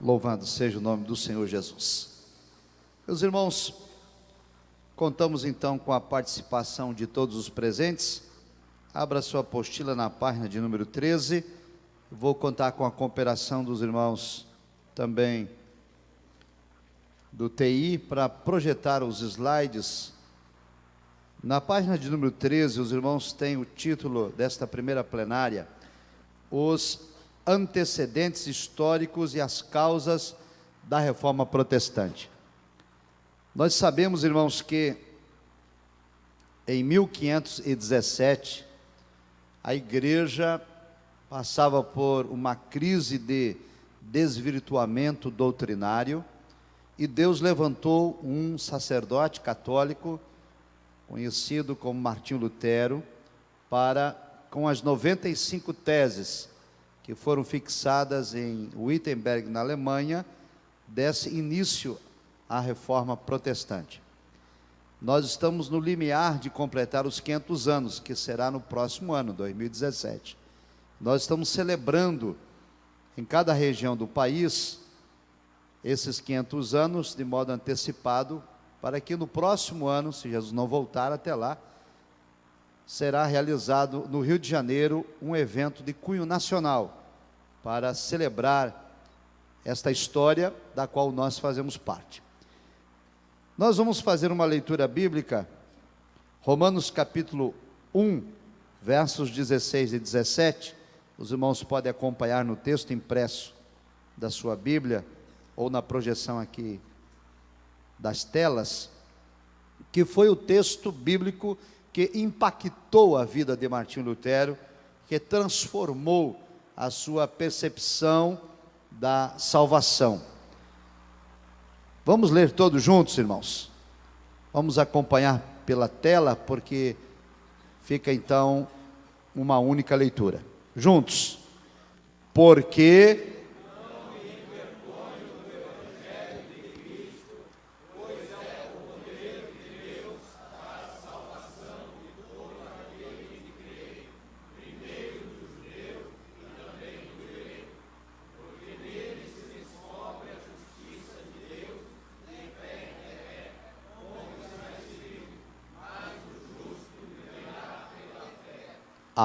Louvado seja o nome do Senhor Jesus. Meus irmãos, contamos então com a participação de todos os presentes. Abra sua apostila na página de número 13. Vou contar com a cooperação dos irmãos também do TI para projetar os slides. Na página de número 13, os irmãos têm o título desta primeira plenária: os antecedentes históricos e as causas da Reforma Protestante. Nós sabemos, irmãos, que em 1517 a igreja passava por uma crise de desvirtuamento doutrinário e Deus levantou um sacerdote católico conhecido como Martinho Lutero para, com as 95 teses que foram fixadas em Wittenberg, na Alemanha, desse início à Reforma Protestante. Nós estamos no limiar de completar os 500 anos, que será no próximo ano, 2017. Nós estamos celebrando em cada região do país esses 500 anos de modo antecipado, para que no próximo ano, se Jesus não voltar até lá, será realizado no Rio de Janeiro um evento de cunho nacional para celebrar esta história da qual nós fazemos parte. Nós vamos fazer uma leitura bíblica, Romanos capítulo 1, versos 16 e 17. Os irmãos podem acompanhar no texto impresso da sua Bíblia ou na projeção aqui das telas, que foi o texto bíblico que impactou a vida de Martinho Lutero, que transformou a sua percepção da salvação. Vamos ler todos juntos, irmãos? Vamos acompanhar pela tela, porque fica então uma única leitura. Juntos. Porque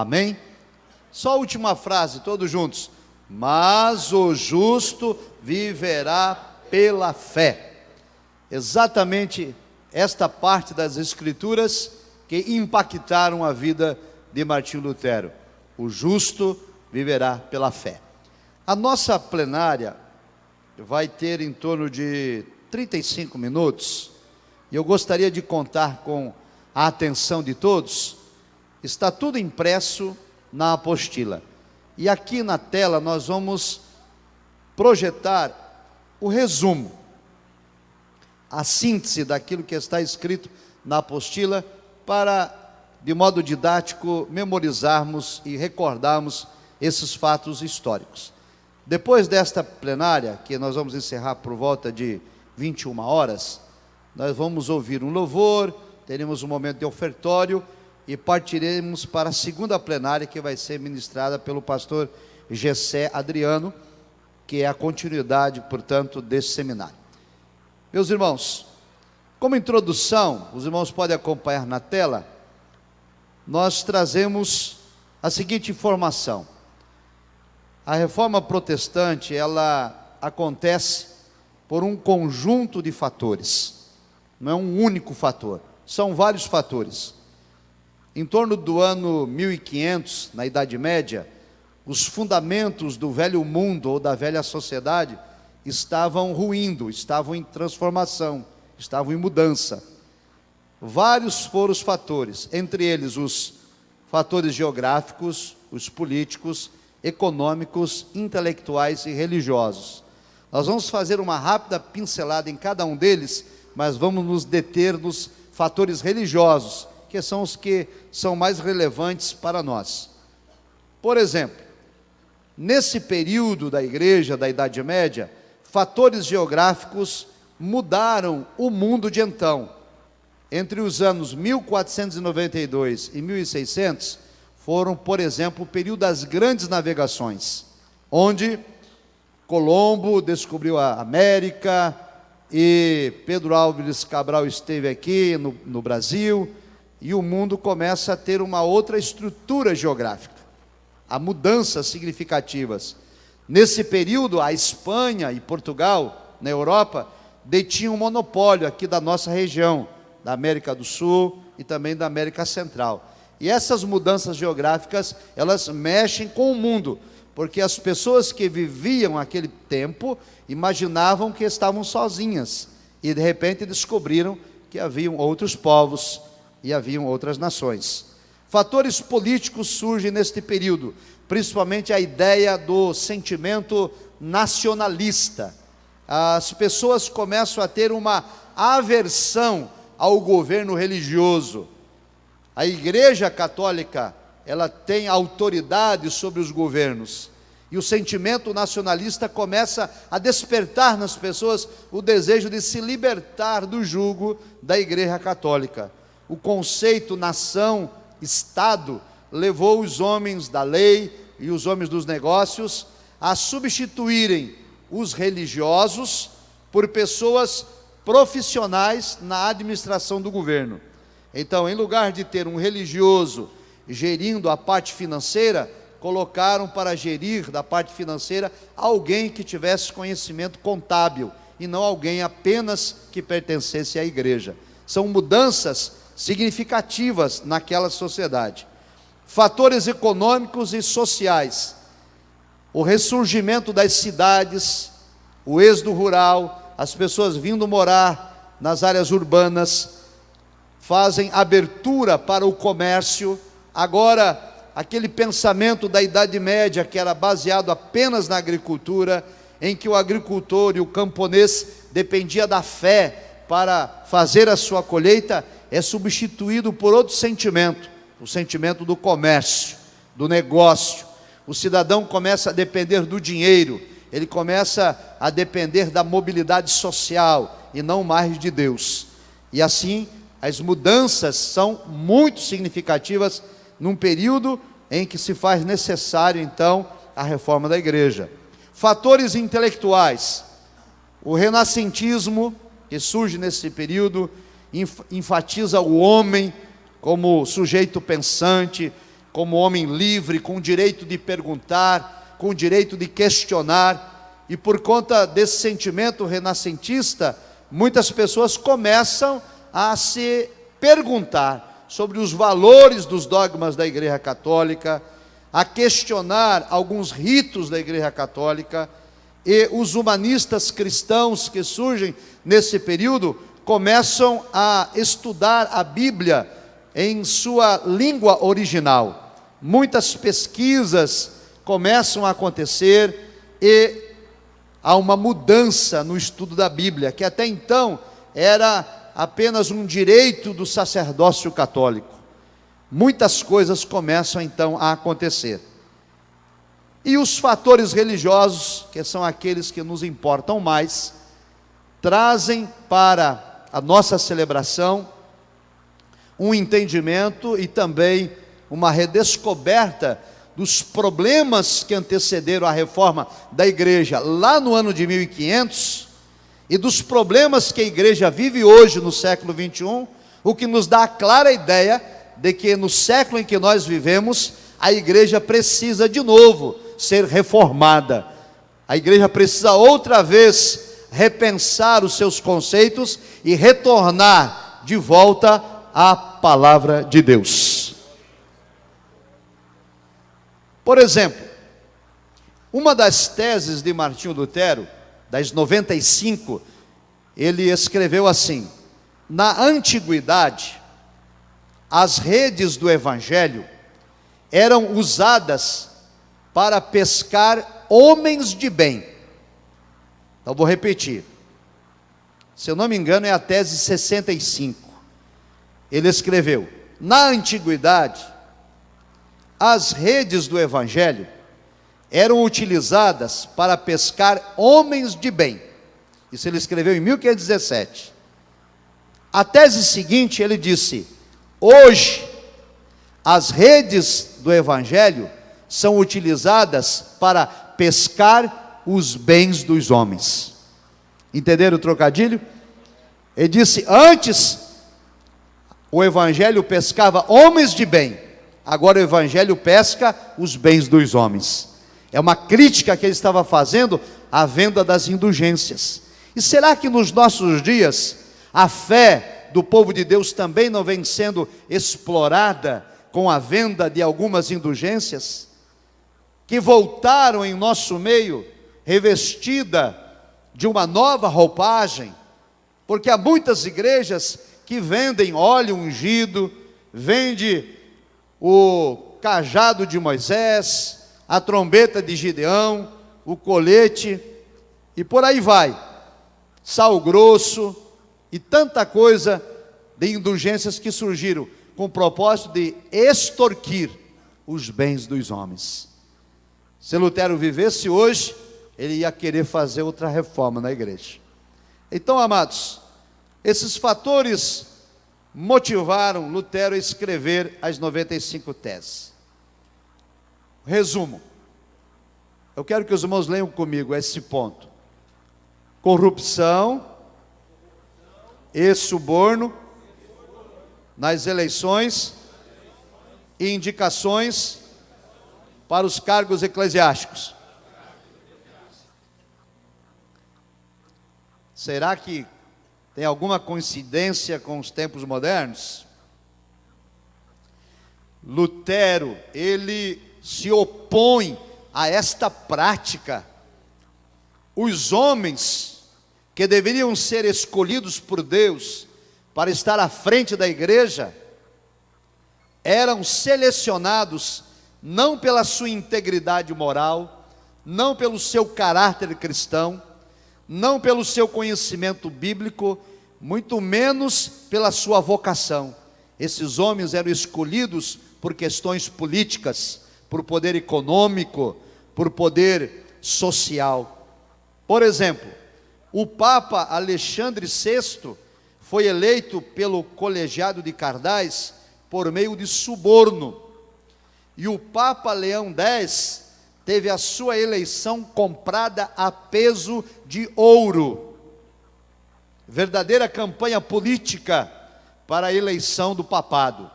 amém? Só a última frase, todos juntos. Mas o justo viverá pela fé. Exatamente esta parte das Escrituras que impactaram a vida de Martinho Lutero. O justo viverá pela fé. A nossa plenária vai ter em torno de 35 minutos. E eu gostaria de contar com a atenção de todos. Está tudo impresso na apostila. E aqui na tela nós vamos projetar o resumo, a síntese daquilo que está escrito na apostila, para, de modo didático, memorizarmos e recordarmos esses fatos históricos. Depois desta plenária, que nós vamos encerrar por volta de 21 horas, nós vamos ouvir um louvor, teremos um momento de ofertório, e partiremos para a segunda plenária, que vai ser ministrada pelo pastor Gessé Adriano, que é a continuidade, portanto, desse seminário. Meus irmãos, como introdução, os irmãos podem acompanhar na tela, nós trazemos a seguinte informação: a Reforma Protestante, ela acontece por um conjunto de fatores, não é um único fator, são vários fatores. Em torno do ano 1500, na Idade Média, os fundamentos do velho mundo ou da velha sociedade estavam ruindo, estavam em transformação, estavam em mudança. Vários foram os fatores, entre eles os fatores geográficos, os políticos, econômicos, intelectuais e religiosos. Nós vamos fazer uma rápida pincelada em cada um deles, mas vamos nos deter nos fatores religiosos, que são os que são mais relevantes para nós. Por exemplo, nesse período da igreja, da Idade Média, fatores geográficos mudaram o mundo de então. Entre os anos 1492 e 1600, foram, por exemplo, o período das grandes navegações, onde Colombo descobriu a América, e Pedro Álvares Cabral esteve aqui no Brasil, e o mundo começa a ter uma outra estrutura geográfica. Há mudanças significativas. Nesse período, a Espanha e Portugal, na Europa, detinham um monopólio aqui da nossa região, da América do Sul e também da América Central. E essas mudanças geográficas, elas mexem com o mundo, porque as pessoas que viviam aquele tempo imaginavam que estavam sozinhas, e de repente descobriram que haviam outros povos e haviam outras nações. Fatores políticos surgem neste período, principalmente a ideia do sentimento nacionalista. As pessoas começam a ter uma aversão ao governo religioso. A Igreja Católica, ela tem autoridade sobre os governos, e o sentimento nacionalista começa a despertar nas pessoas o desejo de se libertar do jugo da Igreja Católica. O conceito nação, Estado, levou os homens da lei e os homens dos negócios a substituírem os religiosos por pessoas profissionais na administração do governo. Então, em lugar de ter um religioso gerindo a parte financeira, colocaram para gerir da parte financeira alguém que tivesse conhecimento contábil, e não alguém apenas que pertencesse à igreja. São mudanças significativas naquela sociedade. Fatores econômicos e sociais: o ressurgimento das cidades, o êxodo rural, as pessoas vindo morar nas áreas urbanas, fazem abertura para o comércio. Agora, aquele pensamento da Idade Média, que era baseado apenas na agricultura, em que o agricultor e o camponês dependia da fé para fazer a sua colheita, é substituído por outro sentimento, o sentimento do comércio, do negócio. O cidadão começa a depender do dinheiro, ele começa a depender da mobilidade social e não mais de Deus. E assim, as mudanças são muito significativas num período em que se faz necessário, então, a reforma da igreja. Fatores intelectuais: o renascentismo, que surge nesse período, enfatiza o homem como sujeito pensante, como homem livre, com o direito de perguntar, com o direito de questionar, e por conta desse sentimento renascentista, muitas pessoas começam a se perguntar sobre os valores dos dogmas da Igreja Católica, a questionar alguns ritos da Igreja Católica, e os humanistas cristãos que surgem nesse período começam a estudar a Bíblia em sua língua original. Muitas pesquisas começam a acontecer e há uma mudança no estudo da Bíblia, que até então era apenas um direito do sacerdócio católico. Muitas coisas começam então a acontecer. E os fatores religiosos, que são aqueles que nos importam mais, trazem para a nossa celebração um entendimento e também uma redescoberta dos problemas que antecederam a reforma da igreja lá no ano de 1500 e dos problemas que a igreja vive hoje no século 21, o que nos dá a clara ideia de que no século em que nós vivemos, a igreja precisa de novo ser reformada. A igreja precisa outra vez repensar os seus conceitos e retornar de volta à palavra de Deus. Por exemplo, uma das teses de Martinho Lutero, das 95, ele escreveu assim: na antiguidade, as redes do evangelho eram usadas para pescar homens de bem. Então vou repetir, se eu não me engano é a tese 65. Ele escreveu: na antiguidade, as redes do evangelho eram utilizadas para pescar homens de bem. Isso ele escreveu em 1517. A tese seguinte, ele disse: hoje, as redes do evangelho são utilizadas para pescar os bens dos homens. Entenderam o trocadilho? Ele disse: antes o evangelho pescava homens de bem, agora o evangelho pesca os bens dos homens. É uma crítica que ele estava fazendo à venda das indulgências. E será que nos nossos dias a fé do povo de Deus também não vem sendo explorada com a venda de algumas indulgências, que voltaram em nosso meio revestida de uma nova roupagem? Porque há muitas igrejas que vendem óleo ungido, vende o cajado de Moisés, a trombeta de Gideão, o colete, e por aí vai, sal grosso e tanta coisa de indulgências que surgiram com o propósito de extorquir os bens dos homens. Se Lutero vivesse hoje, ele ia querer fazer outra reforma na igreja. Então, amados, esses fatores motivaram Lutero a escrever as 95 teses. Resumo. Eu quero que os irmãos leiam comigo esse ponto: corrupção e suborno nas eleições e indicações para os cargos eclesiásticos. Será que tem alguma coincidência com os tempos modernos? Lutero, ele se opõe a esta prática. Os homens que deveriam ser escolhidos por Deus para estar à frente da igreja, eram selecionados não pela sua integridade moral, não pelo seu caráter cristão, não pelo seu conhecimento bíblico, muito menos pela sua vocação. Esses homens eram escolhidos por questões políticas, por poder econômico, por poder social. Por exemplo, o Papa Alexandre VI foi eleito pelo colegiado de Cardais por meio de suborno, e o Papa Leão X teve a sua eleição comprada a peso de ouro. Verdadeira campanha política para a eleição do papado.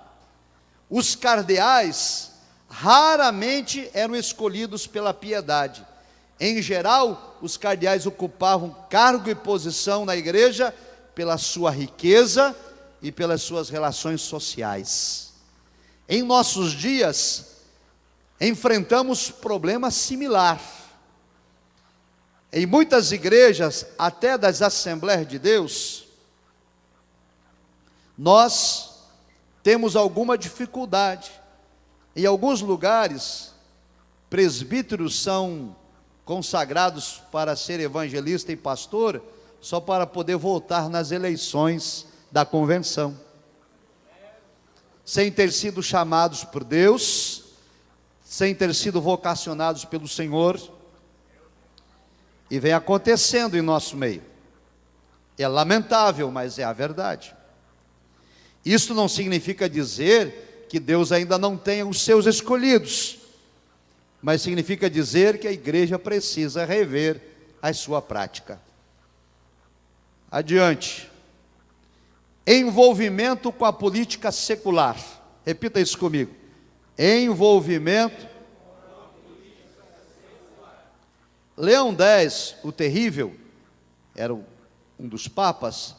Os cardeais raramente eram escolhidos pela piedade. Em geral, os cardeais ocupavam cargo e posição na igreja pela sua riqueza e pelas suas relações sociais. Em nossos dias, enfrentamos problema similar. Em muitas igrejas, até das Assembleias de Deus, nós temos alguma dificuldade. Em alguns lugares, presbíteros são consagrados para ser evangelista e pastor, só para poder votar nas eleições da convenção, sem ter sido chamados por Deus, sem ter sido vocacionados pelo Senhor. E vem acontecendo em nosso meio. É lamentável, mas é a verdade. Isso não significa dizer que Deus ainda não tenha os seus escolhidos, mas significa dizer que a igreja precisa rever a sua prática. Adiante. Envolvimento com a política secular. Repita isso comigo. Envolvimento. Leão X, o terrível, era um dos papas.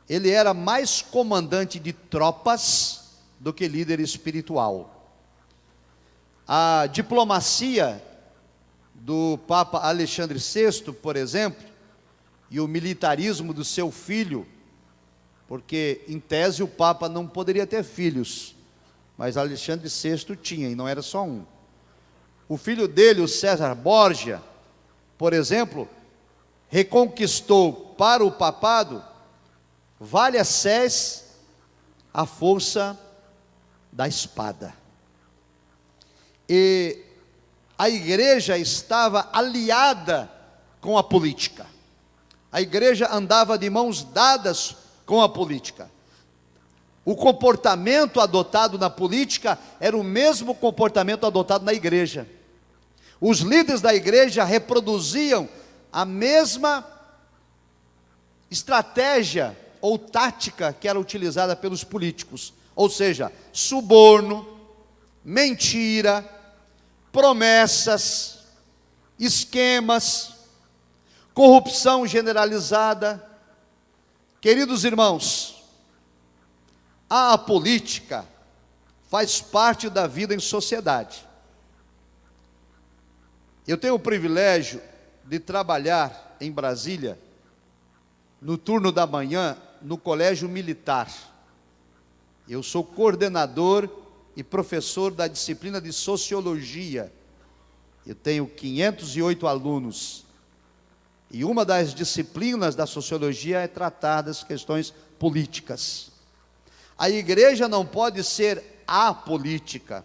Ele era mais comandante de tropas do que líder espiritual. A diplomacia do Papa Alexandre VI, por exemplo, e o militarismo do seu filho, porque em tese o Papa não poderia ter filhos, mas Alexandre VI tinha, e não era só um. O filho dele, o César Borgia, por exemplo, reconquistou para o papado várias sés à força da espada. E a igreja estava aliada com a política. A igreja andava de mãos dadas com a política. O comportamento adotado na política era o mesmo comportamento adotado na igreja. Os líderes da igreja reproduziam a mesma estratégia ou tática que era utilizada pelos políticos, ou seja, suborno, mentira, promessas, esquemas, corrupção generalizada. Queridos irmãos, a política faz parte da vida em sociedade. Eu tenho o privilégio de trabalhar em Brasília, no turno da manhã, no Colégio Militar. Eu sou coordenador e professor da disciplina de Sociologia. Eu tenho 508 alunos. E uma das disciplinas da Sociologia é tratar das questões políticas. A igreja não pode ser apolítica.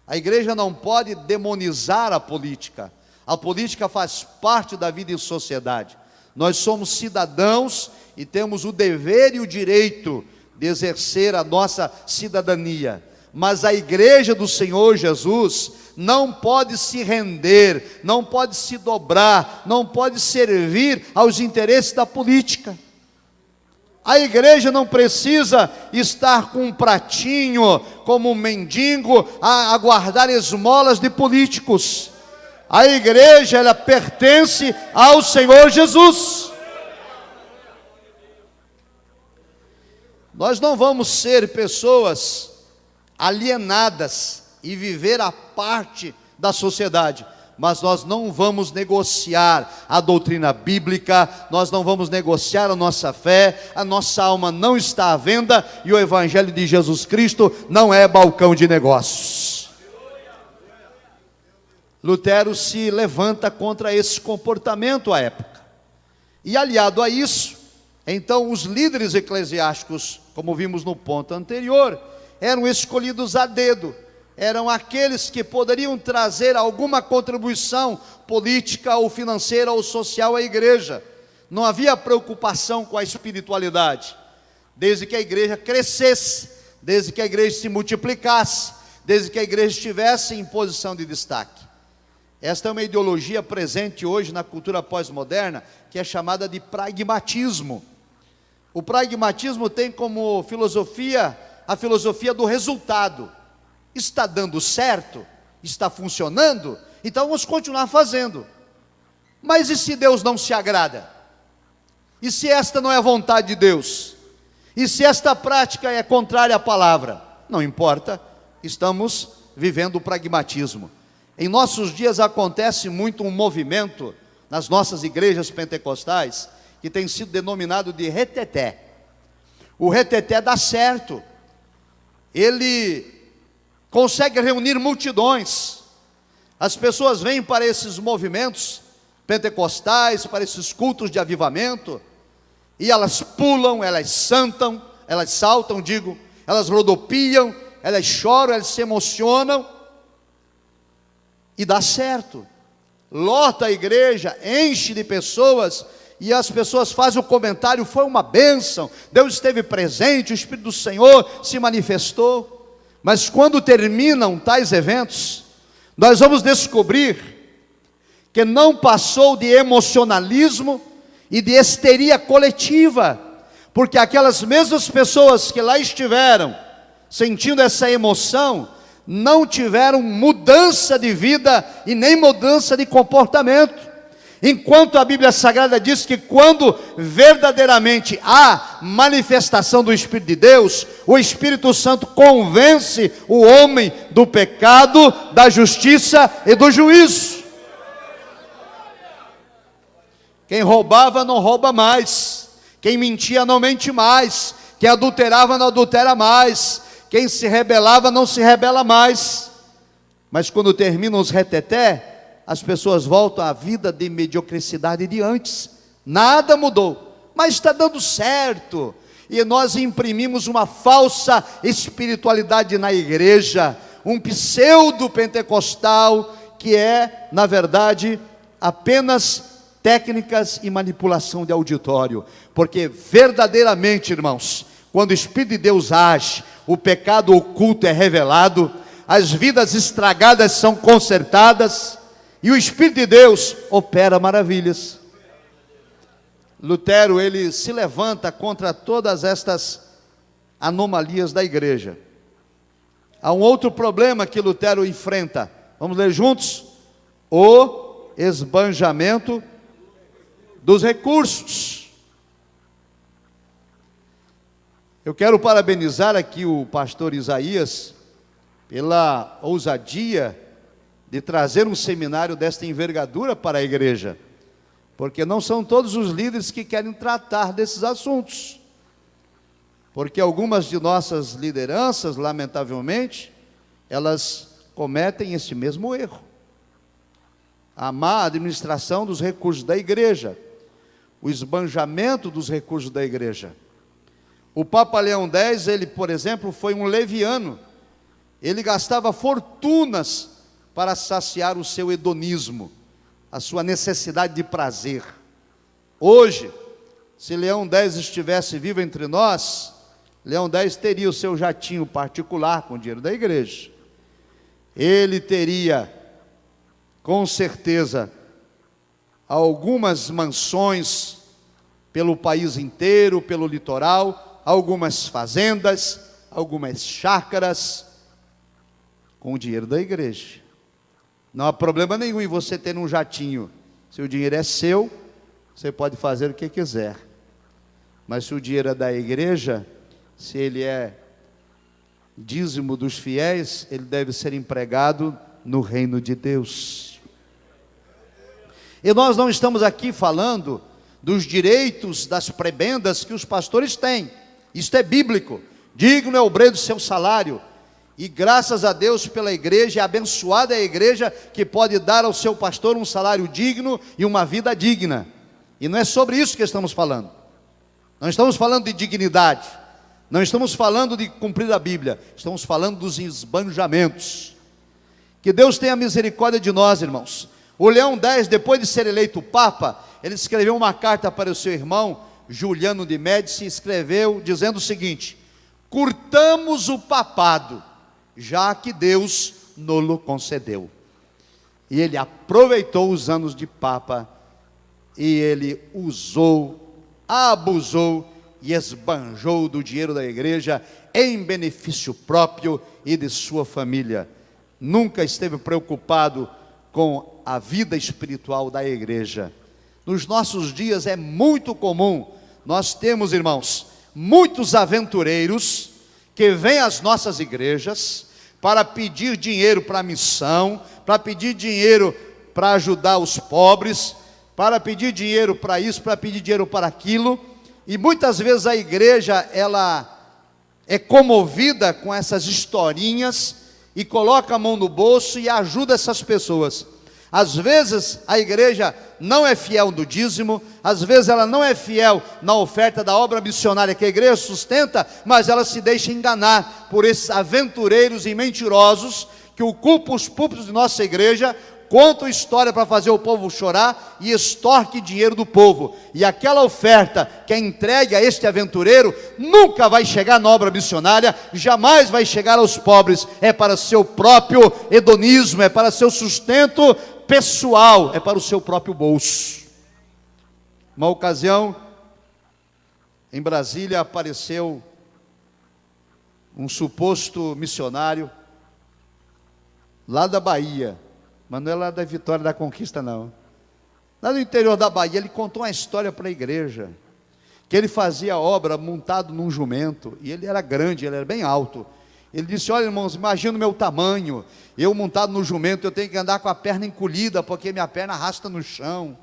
A igreja não pode demonizar a política. A política faz parte da vida em sociedade. Nós somos cidadãos e temos o dever e o direito de exercer a nossa cidadania. Mas a igreja do Senhor Jesus não pode se render, não pode se dobrar, não pode servir aos interesses da política. A igreja não precisa estar com um pratinho, como um mendigo, a guardar esmolas de políticos. A igreja, ela pertence ao Senhor Jesus. Nós não vamos ser pessoas alienadas e viver à parte da sociedade, mas nós não vamos negociar a doutrina bíblica, nós não vamos negociar a nossa fé, a nossa alma não está à venda e o Evangelho de Jesus Cristo não é balcão de negócios. Lutero se levanta contra esse comportamento à época. E aliado a isso, então os líderes eclesiásticos, como vimos no ponto anterior, eram escolhidos a dedo. Eram aqueles que poderiam trazer alguma contribuição política ou financeira ou social à igreja. Não havia preocupação com a espiritualidade. Desde que a igreja crescesse, desde que a igreja se multiplicasse, desde que a igreja estivesse em posição de destaque. Esta é uma ideologia presente hoje na cultura pós-moderna, que é chamada de pragmatismo. O pragmatismo tem como filosofia a filosofia do resultado. Está dando certo? Está funcionando? Então vamos continuar fazendo. Mas e se Deus não se agrada? E se esta não é a vontade de Deus? E se esta prática é contrária à palavra? Não importa, estamos vivendo o pragmatismo. Em nossos dias acontece muito um movimento nas nossas igrejas pentecostais que tem sido denominado de reteté. O reteté dá certo. Ele consegue reunir multidões. As pessoas vêm para esses movimentos pentecostais, para esses cultos de avivamento, e elas pulam, elas saltam, elas rodopiam, elas choram, elas se emocionam, e dá certo. Lota a igreja, enche de pessoas, e as pessoas fazem o comentário: foi uma bênção, Deus esteve presente, o Espírito do Senhor se manifestou. Mas quando terminam tais eventos, nós vamos descobrir que não passou de emocionalismo e de histeria coletiva, porque aquelas mesmas pessoas que lá estiveram, sentindo essa emoção, não tiveram mudança de vida e nem mudança de comportamento. Enquanto a Bíblia Sagrada diz que quando verdadeiramente há manifestação do Espírito de Deus, o Espírito Santo convence o homem do pecado, da justiça e do juízo. Quem roubava não rouba mais, quem mentia não mente mais, quem adulterava não adultera mais, quem se rebelava não se rebela mais. Mas quando terminam os reteté, as pessoas voltam à vida de mediocridade de antes. Nada mudou, mas está dando certo. E nós imprimimos uma falsa espiritualidade na igreja, um pseudo pentecostal, que é, na verdade, apenas técnicas e manipulação de auditório. Porque verdadeiramente, irmãos, quando o Espírito de Deus age, o pecado oculto é revelado, as vidas estragadas são consertadas, E o Espírito de Deus opera maravilhas. Lutero, ele se levanta contra todas estas anomalias da igreja. Há um outro problema que Lutero enfrenta. Vamos ler juntos? O esbanjamento dos recursos. Eu quero parabenizar aqui o pastor Isaías pela ousadia de trazer um seminário desta envergadura para a igreja, porque não são todos os líderes que querem tratar desses assuntos, porque algumas de nossas lideranças, lamentavelmente, elas cometem esse mesmo erro, a má administração dos recursos da igreja, o esbanjamento dos recursos da igreja. O Papa Leão X, ele, por exemplo, foi um leviano. Ele gastava fortunas para saciar o seu hedonismo, a sua necessidade de prazer. Hoje, se Leão X estivesse vivo entre nós, Leão X teria o seu jatinho particular com o dinheiro da igreja. Ele teria, com certeza, algumas mansões pelo país inteiro, pelo litoral, algumas fazendas, algumas chácaras, com o dinheiro da igreja. Não há problema nenhum em você ter um jatinho. Se o dinheiro é seu, você pode fazer o que quiser. Mas se o dinheiro é da igreja, se ele é dízimo dos fiéis, ele deve ser empregado no reino de Deus. E nós não estamos aqui falando dos direitos, das prebendas que os pastores têm. Isto é bíblico. Digno é o obreiro do seu salário. E graças a Deus pela igreja, é abençoada a igreja que pode dar ao seu pastor um salário digno e uma vida digna. E não é sobre isso que estamos falando. Não estamos falando de dignidade. Não estamos falando de cumprir a Bíblia. Estamos falando dos esbanjamentos. Que Deus tenha misericórdia de nós, irmãos. O Leão X, depois de ser eleito Papa, ele escreveu uma carta para o seu irmão, Juliano de Médici, escreveu dizendo o seguinte: curtamos o papado, já que Deus nos concedeu. E ele aproveitou os anos de Papa, e ele usou, abusou e esbanjou do dinheiro da igreja em benefício próprio e de sua família. Nunca esteve preocupado com a vida espiritual da igreja. Nos nossos dias é muito comum, nós temos, irmãos, muitos aventureiros que vêm às nossas igrejas para pedir dinheiro para a missão, para pedir dinheiro para ajudar os pobres, para pedir dinheiro para isso, para pedir dinheiro para aquilo, e muitas vezes a igreja, ela é comovida com essas historinhas, e coloca a mão no bolso e ajuda essas pessoas. Às vezes a igreja não é fiel no dízimo, às vezes ela não é fiel na oferta da obra missionária que a igreja sustenta, mas ela se deixa enganar por esses aventureiros e mentirosos que ocupam os púlpitos de nossa igreja, contam história para fazer o povo chorar e extorque dinheiro do povo. E aquela oferta que é entregue a este aventureiro nunca vai chegar na obra missionária, jamais vai chegar aos pobres. É para seu próprio hedonismo, é para seu sustento pessoal, é para o seu próprio bolso. Uma ocasião, em Brasília, apareceu um suposto missionário lá da Bahia, mas não é lá da Vitória da Conquista não, lá no interior da Bahia. Ele contou uma história para a igreja, que ele fazia obra montado num jumento, e ele era grande, ele era bem alto. Ele disse: olha, irmãos, imagina o meu tamanho, eu montado no jumento, eu tenho que andar com a perna encolhida, porque minha perna arrasta no chão,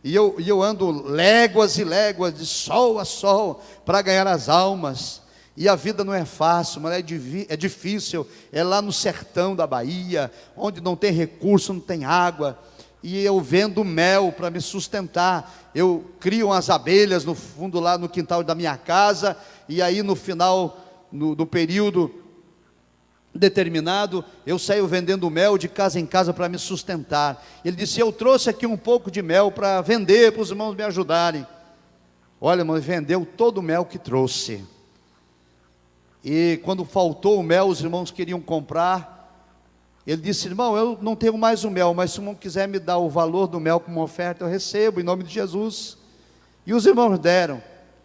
e eu ando léguas e léguas, de sol a sol, para ganhar as almas. E a vida não é fácil, mas é difícil, é lá no sertão da Bahia, onde não tem recurso, não tem água, e eu vendo mel para me sustentar. Eu crio umas abelhas no fundo, lá no quintal da minha casa, e aí no final do período determinado, eu saio vendendo mel de casa em casa para me sustentar. Ele disse: eu trouxe aqui um pouco de mel para vender, para os irmãos me ajudarem. Olha, irmão, vendeu todo o mel que trouxe. E quando faltou o mel, os irmãos queriam comprar, Ele disse: irmão, eu não tenho mais o mel, mas se o irmão quiser me dar o valor do mel como oferta, eu recebo, em nome de Jesus. E os irmãos deram.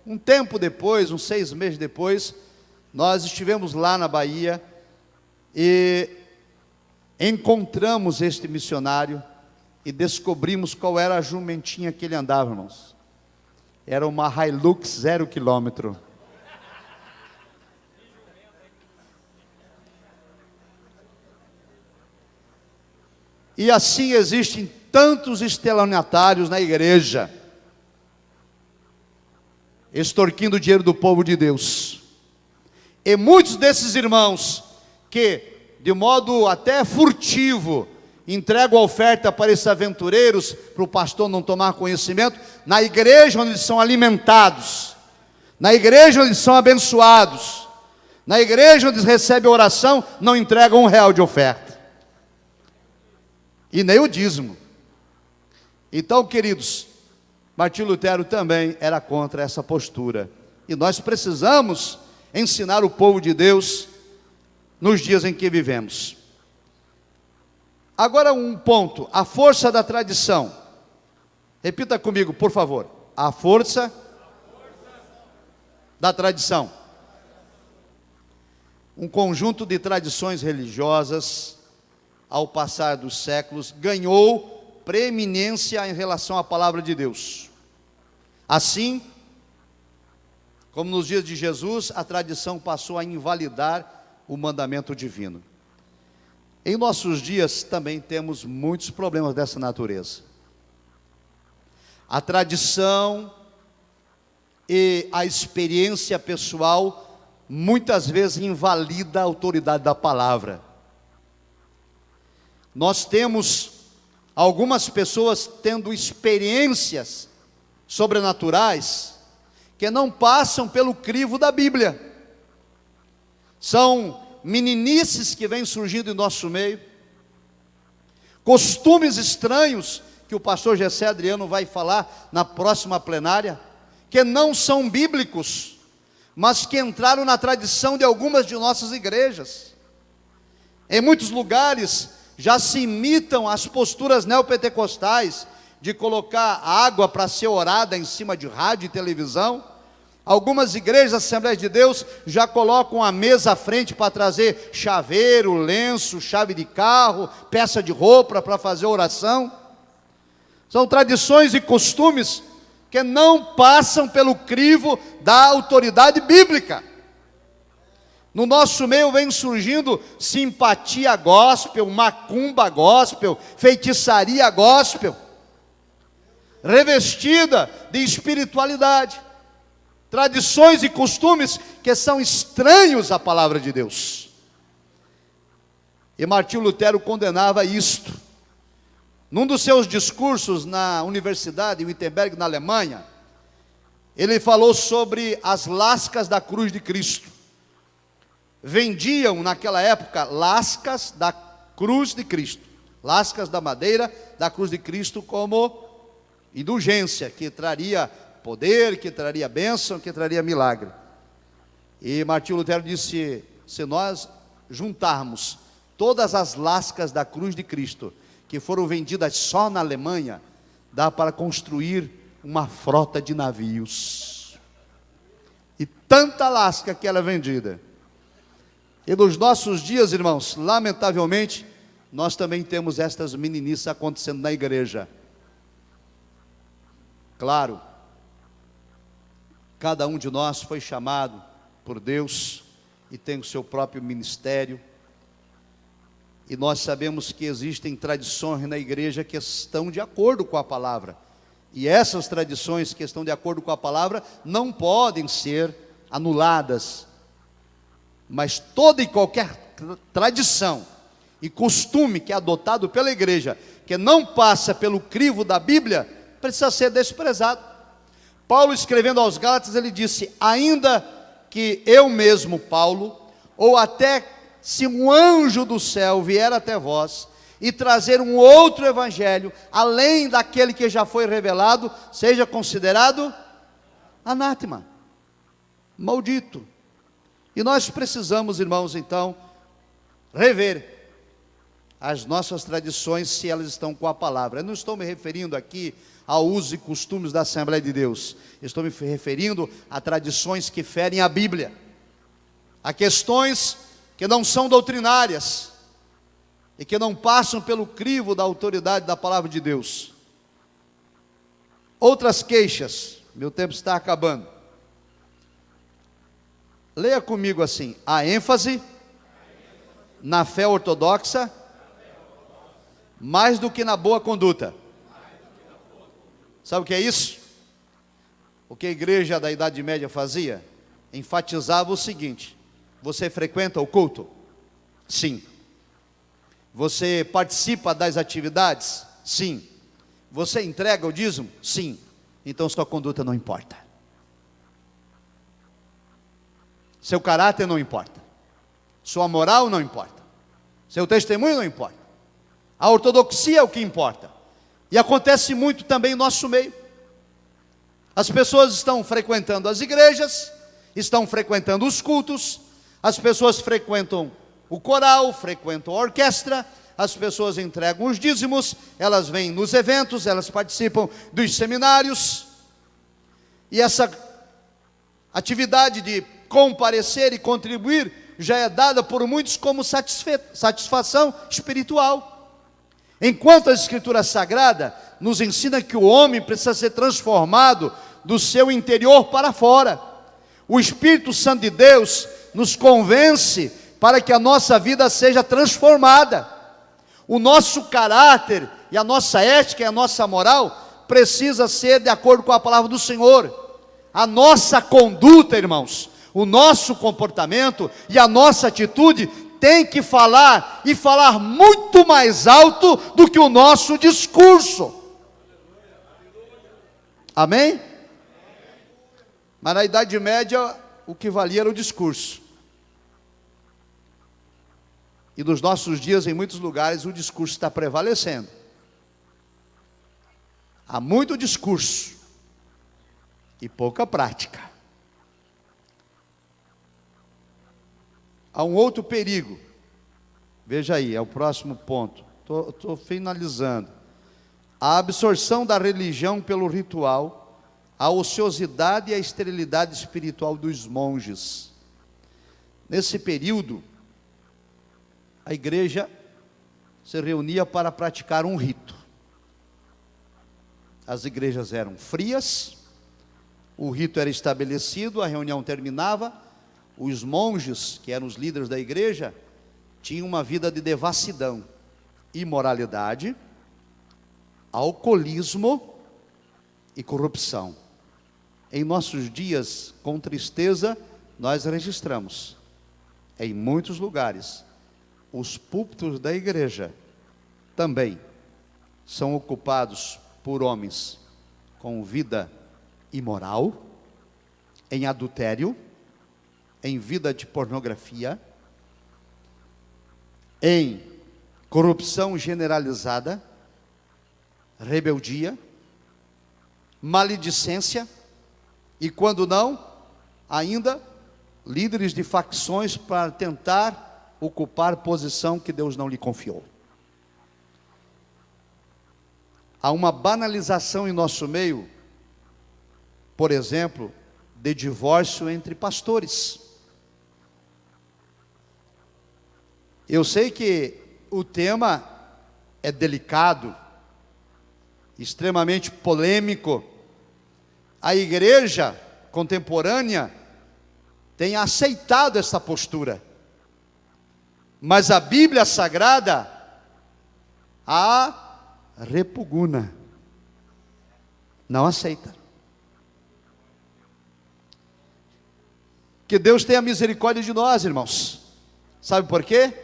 Um tempo depois, uns 6 meses depois, nós estivemos lá na Bahia e encontramos este missionário e descobrimos qual era a jumentinha que ele andava, irmãos. Era uma Hilux 0 quilômetro. E assim existem tantos estelionatários na igreja, extorquindo o dinheiro do povo de Deus. E muitos desses irmãos que, de modo até furtivo, entregam a oferta para esses aventureiros, para o pastor não tomar conhecimento, na igreja onde eles são alimentados, na igreja onde eles são abençoados, na igreja onde eles recebem oração, não entregam R$1 de oferta. E nem o dízimo. Então, queridos, Martinho Lutero também era contra essa postura. E nós precisamos ensinar o povo de Deus nos dias em que vivemos. Agora um ponto, a força da tradição. Repita comigo, por favor. A força da tradição. Um conjunto de tradições religiosas, ao passar dos séculos, ganhou preeminência em relação à palavra de Deus. Assim, como nos dias de Jesus, a tradição passou a invalidar o mandamento divino. Em nossos dias também temos muitos problemas dessa natureza. A tradição e a experiência pessoal muitas vezes invalida a autoridade da palavra. Nós temos algumas pessoas tendo experiências sobrenaturais que não passam pelo crivo da Bíblia. São meninices que vêm surgindo em nosso meio, costumes estranhos que o pastor Gessé Adriano vai falar na próxima plenária, que não são bíblicos, mas que entraram na tradição de algumas de nossas igrejas. Em muitos lugares já se imitam as posturas neopentecostais de colocar água para ser orada em cima de rádio e televisão. Algumas igrejas, Assembleias de Deus, já colocam a mesa à frente para trazer chaveiro, lenço, chave de carro, peça de roupa para fazer oração. São tradições e costumes que não passam pelo crivo da autoridade bíblica. No nosso meio vem surgindo simpatia gospel, macumba gospel, feitiçaria gospel, revestida de espiritualidade. Tradições e costumes que são estranhos à palavra de Deus. E Martinho Lutero condenava isto. Num dos seus discursos na Universidade de Wittenberg, na Alemanha, ele falou sobre as lascas da cruz de Cristo. Vendiam naquela época lascas da cruz de Cristo, lascas da madeira da cruz de Cristo como indulgência, que traria poder, que traria bênção, que traria milagre. E Martinho Lutero disse: se nós juntarmos todas as lascas da cruz de Cristo, que foram vendidas só na Alemanha, dá para construir uma frota de navios. E tanta lasca que era vendida. E nos nossos dias, irmãos, lamentavelmente, nós também temos estas meninices acontecendo na igreja. Claro, cada um de nós foi chamado por Deus e tem o seu próprio ministério. E nós sabemos que existem tradições na igreja que estão de acordo com a palavra. E essas tradições que estão de acordo com a palavra não podem ser anuladas. Mas toda e qualquer tradição e costume que é adotado pela igreja, que não passa pelo crivo da Bíblia, precisa ser desprezado. Paulo, escrevendo aos Gálatas, ele disse: ainda que eu mesmo, Paulo, ou até se um anjo do céu vier até vós e trazer um outro evangelho, além daquele que já foi revelado, seja considerado anátema, maldito. E nós precisamos, irmãos, então, rever as nossas tradições, se elas estão com a palavra. Eu não estou me referindo aqui ao uso e costumes da Assembleia de Deus. Estou me referindo a tradições que ferem a Bíblia, a questões que não são doutrinárias e que não passam pelo crivo da autoridade da palavra de Deus. Outras queixas, meu tempo está acabando. Leia comigo assim: a ênfase na fé ortodoxa mais do que na boa conduta. Sabe o que é isso? O que a igreja da Idade Média fazia? Enfatizava o seguinte: você frequenta o culto? Sim. Você participa das atividades? Sim. Você entrega o dízimo? Sim. Então sua conduta não importa. Seu caráter não importa. Sua moral não importa. Seu testemunho não importa. A ortodoxia é o que importa. E acontece muito também em nosso meio. As pessoas estão frequentando as igrejas, estão frequentando os cultos, as pessoas frequentam o coral, frequentam a orquestra, as pessoas entregam os dízimos, elas vêm nos eventos, elas participam dos seminários, e essa atividade de comparecer e contribuir já é dada por muitos como satisfação espiritual. Enquanto a Escritura Sagrada nos ensina que o homem precisa ser transformado do seu interior para fora. O Espírito Santo de Deus nos convence para que a nossa vida seja transformada. O nosso caráter e a nossa ética e a nossa moral precisa ser de acordo com a palavra do Senhor. A nossa conduta, irmãos, o nosso comportamento e a nossa atitude tem que falar, e falar muito mais alto do que o nosso discurso. Amém? Mas na Idade Média, o que valia era o discurso. E nos nossos dias, em muitos lugares, o discurso está prevalecendo. Há muito discurso e pouca prática. Há um outro perigo. Veja aí, é o próximo ponto. Estou finalizando. A absorção da religião pelo ritual, a ociosidade e a esterilidade espiritual dos monges. Nesse período, a igreja se reunia para praticar um rito. As igrejas eram frias, o rito era estabelecido, a reunião terminava. Os monges, que eram os líderes da igreja, tinham uma vida de devassidão, imoralidade, alcoolismo e corrupção. Em nossos dias, com tristeza, nós registramos, em muitos lugares, os púlpitos da igreja também são ocupados por homens com vida imoral, em adultério, em vida de pornografia, em corrupção generalizada, rebeldia, maledicência, e quando não, ainda líderes de facções para tentar ocupar posição que Deus não lhe confiou. Há uma banalização em nosso meio, por exemplo, de divórcio entre pastores. Eu sei que o tema é delicado, extremamente polêmico. A igreja contemporânea tem aceitado essa postura, mas a Bíblia Sagrada a repugna, não aceita. Que Deus tenha misericórdia de nós, irmãos. Sabe por quê?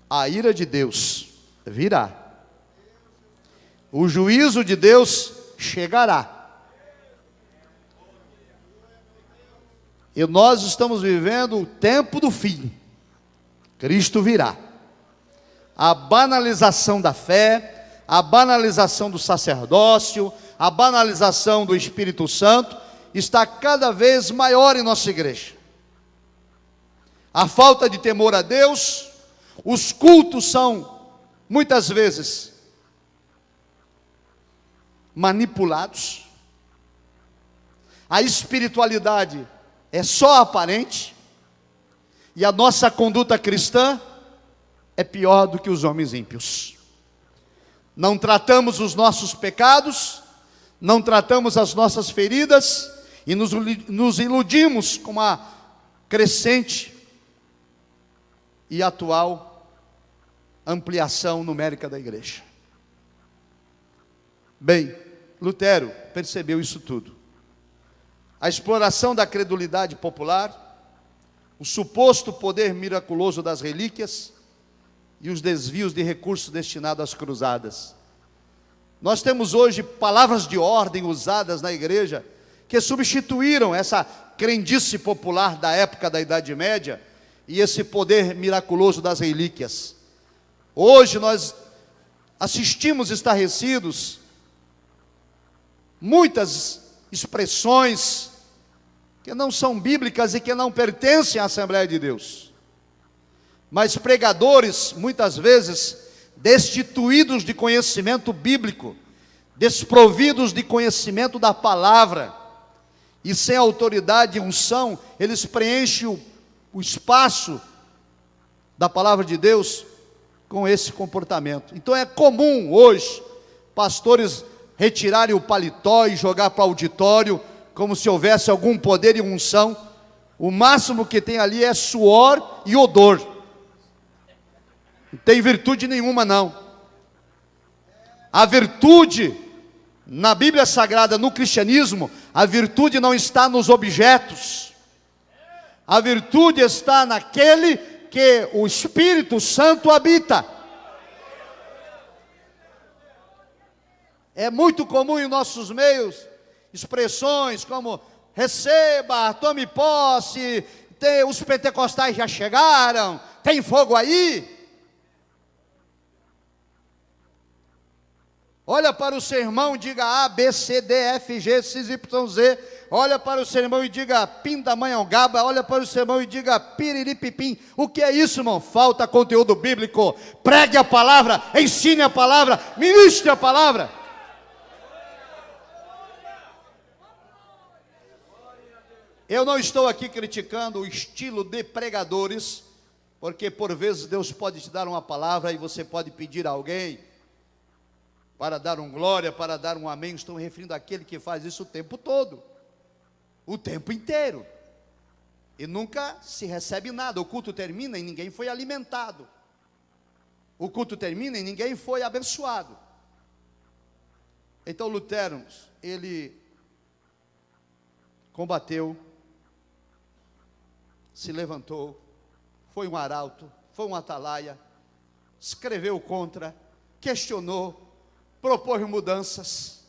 A ira de Deus virá, o juízo de Deus chegará, e nós estamos vivendo o tempo do fim. Cristo virá. A banalização da fé, a banalização do sacerdócio, a banalização do Espírito Santo está cada vez maior em nossa igreja. A falta de temor a Deus, Os cultos são, muitas vezes, manipulados. A espiritualidade é só aparente. E a nossa conduta cristã é pior do que os homens ímpios. Não tratamos os nossos pecados, não tratamos as nossas feridas, e nos iludimos com a crescente e atual ampliação numérica da igreja. Bem, Lutero percebeu isso tudo. A exploração da credulidade popular, o suposto poder miraculoso das relíquias e os desvios de recursos destinados às cruzadas. Nós temos hoje palavras de ordem usadas na igreja que substituíram essa crendice popular da época da Idade Média e esse poder miraculoso das relíquias. Hoje nós assistimos estarrecidos muitas expressões que não são bíblicas e que não pertencem à Assembleia de Deus. Mas pregadores, muitas vezes, destituídos de conhecimento bíblico, desprovidos de conhecimento da palavra, e sem autoridade e unção, eles preenchem o espaço da palavra de Deus com esse comportamento. Então é comum hoje, pastores retirarem o paletó e jogar para o auditório, como se houvesse algum poder e unção. O máximo que tem ali é suor e odor. Não tem virtude nenhuma não. A virtude, na Bíblia Sagrada, no cristianismo, a virtude não está nos objetos. A virtude está naquele que o Espírito Santo habita. É muito comum em nossos meios expressões como receba, tome posse, os pentecostais já chegaram, tem fogo aí. Olha para o sermão e diga A, B, C, D, F, G, X, Y, Z. Olha para o sermão e diga pindamonhangaba. Olha para o sermão e diga piriripipim. O que é isso, irmão? Falta conteúdo bíblico. Pregue a palavra, ensine a palavra, ministre a palavra. Eu não estou aqui criticando o estilo de pregadores, porque por vezes Deus pode te dar uma palavra e você pode pedir a alguém para dar um glória, para dar um amém. Estou me referindo àquele que faz isso o tempo todo, o tempo inteiro, e nunca se recebe nada. O culto termina e ninguém foi alimentado. O culto termina e ninguém foi abençoado. Então Lutero, ele combateu, se levantou, foi um arauto, foi um atalaia, escreveu contra, questionou, propôs mudanças,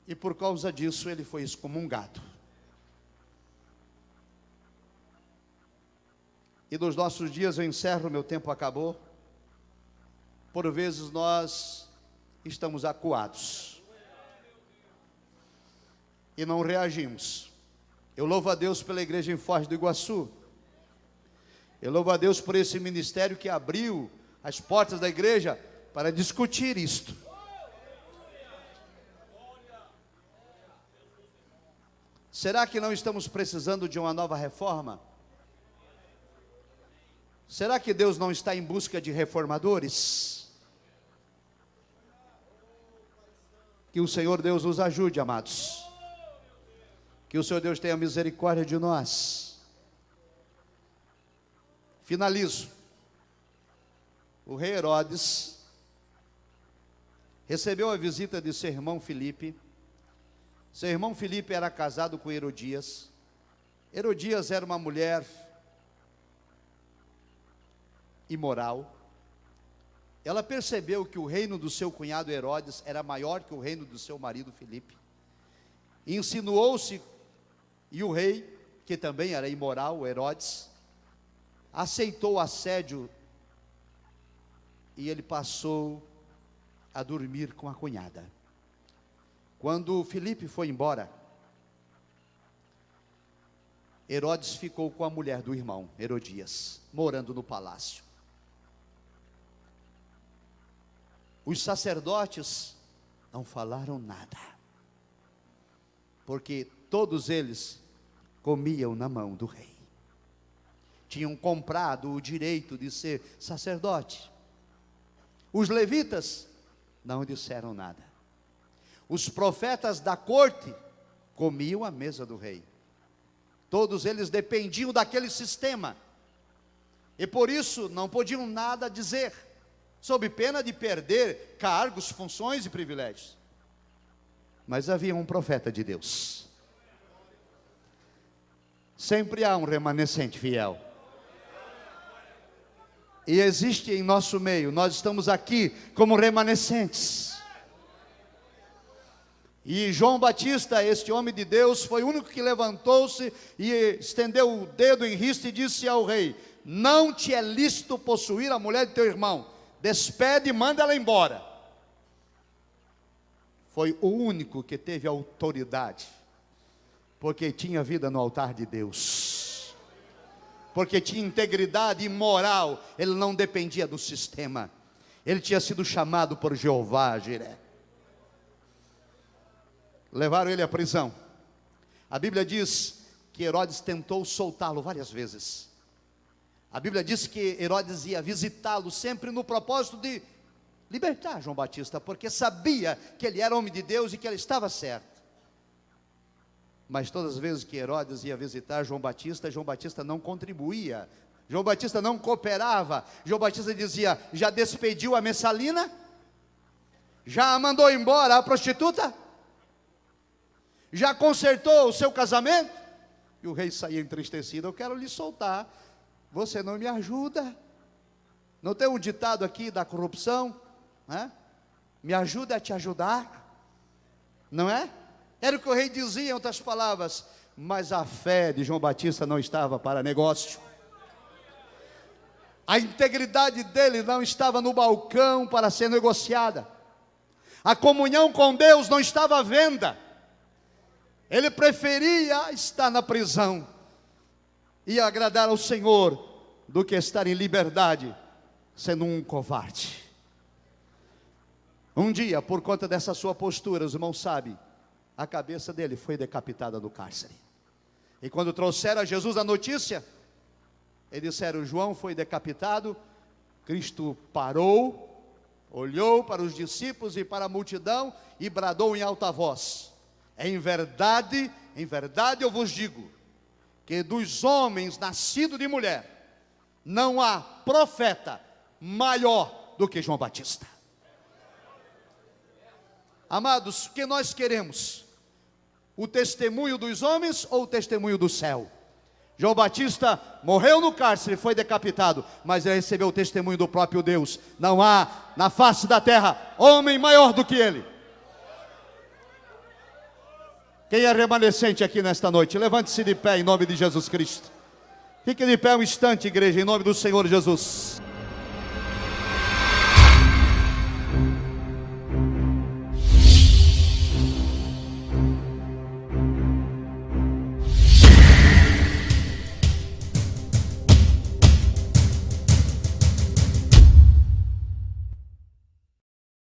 e por causa disso ele foi excomungado. E nos nossos dias, eu encerro, meu tempo acabou. Por vezes nós estamos acuados e não reagimos. Eu louvo a Deus pela igreja em Foz do Iguaçu. Eu louvo a Deus por esse ministério que abriu as portas da igreja para discutir isto. Será que não estamos precisando de uma nova reforma? Será que Deus não está em busca de reformadores? Que o Senhor Deus nos ajude, amados. Que o Senhor Deus tenha misericórdia de nós. Finalizo. O rei Herodes recebeu a visita de seu irmão Filipe. Seu irmão Filipe era casado com Herodias. Herodias era uma mulher imoral. Ela percebeu que o reino do seu cunhado Herodes era maior que o reino do seu marido Filipe. Insinuou-se, e o rei, que também era imoral, Herodes, aceitou o assédio, e ele passou a dormir com a cunhada. Quando Filipe foi embora, Herodes ficou com a mulher do irmão, Herodias, morando no palácio. Os sacerdotes não falaram nada, porque todos eles comiam na mão do rei. Tinham comprado o direito de ser sacerdote. Os levitas não disseram nada. Os profetas da corte comiam à mesa do rei. Todos eles dependiam daquele sistema, e por isso não podiam nada dizer, sob pena de perder cargos, funções e privilégios. Mas havia um profeta de Deus. Sempre há um remanescente fiel. E existe em nosso meio, nós estamos aqui como remanescentes. E João Batista, este homem de Deus, foi o único que levantou-se e estendeu o dedo em riste e disse ao rei: não te é lícito possuir a mulher de teu irmão, despede e manda ela embora. Foi o único que teve autoridade, porque tinha vida no altar de Deus, porque tinha integridade e moral. Ele não dependia do sistema, ele tinha sido chamado por Jeová Jiré. Levaram ele à prisão. A Bíblia diz que Herodes tentou soltá-lo várias vezes. A Bíblia diz que Herodes ia visitá-lo sempre no propósito de libertar João Batista, porque sabia que ele era homem de Deus e que ele estava certo. Mas todas as vezes que Herodes ia visitar João Batista não contribuía, João Batista não cooperava. João Batista dizia: já despediu a Messalina? Já mandou embora a prostituta? Já consertou o seu casamento? E o rei saía entristecido: eu quero lhe soltar, você não me ajuda. Não tem um ditado aqui da corrupção, né? Me ajuda a te ajudar, não é? Era o que o rei dizia, em outras palavras. Mas a fé de João Batista não estava para negócio. A integridade dele não estava no balcão para ser negociada. A comunhão com Deus não estava à venda. Ele preferia estar na prisão e agradar ao Senhor do que estar em liberdade, sendo um covarde. Um dia, por conta dessa sua postura, os irmãos sabem, a cabeça dele foi decapitada no cárcere. E quando trouxeram a Jesus a notícia, eles disseram: João foi decapitado. Cristo parou, olhou para os discípulos e para a multidão e bradou em alta voz: em verdade eu vos digo, que dos homens nascidos de mulher, não há profeta maior do que João Batista. Amados, o que nós queremos? O testemunho dos homens ou o testemunho do céu? João Batista morreu no cárcere, foi decapitado, mas ele recebeu o testemunho do próprio Deus. Não há na face da terra homem maior do que ele. Quem é remanescente aqui nesta noite? Levante-se de pé em nome de Jesus Cristo. Fique de pé um instante, igreja, em nome do Senhor Jesus.